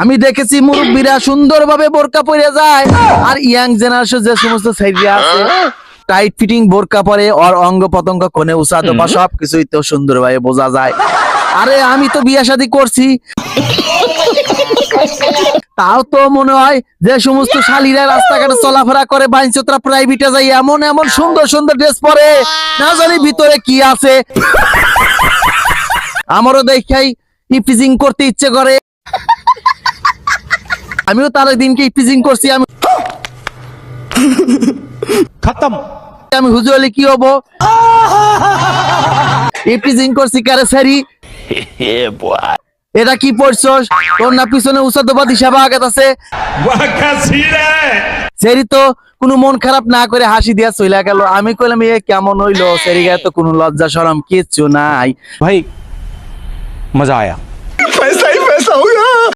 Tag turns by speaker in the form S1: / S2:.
S1: আমি দেখেছি মুরব্বীরা সুন্দরভাবে বোরকা পরে যায়, আর ইয়াং জেনারেশন যে সমস্ত ছেলে আছে টাইট ফিটিং বোরকা পরে, ওর অঙ্গ প্রত্যঙ্গ কোণে উচাতো বা সবকিছুই তো সুন্দরভাবে বোঝা যায়। আরে আমি তো বিয়ে শাদী করছি, তাও তো মনে হয় যে সমস্ত শালীরা রাস্তাঘাটে চলাফেরা করে বাইনচোত্রা প্রাইভেটে যাই এমন এমন সুন্দর সুন্দর ড্রেস পরে, না জানি ভিতরে কি আছে। আমারও দেখাই ইফটিজিং করতে ইচ্ছে করে, আমিও তার দিনকে ইফটিজিং করছি। আমি
S2: खत्म।
S1: আমি হুজুর হলে কি হবো? ইফটিজিং করছি কারে সারি। এটা কি পড়ছস? তোর না পিছনে উসাদবাদ হিসাবে আঘাত আছে। সেরি তো কোনো মন খারাপ না করে হাসি দিয়া চইলা গেল। আমি কইলাম এ কেমন হইলো, সেরি গায়ে তো কোনো লজ্জা শরম কিচ্ছু নাই।
S2: भाई मजा आया।
S3: पैसा ही पैसा हो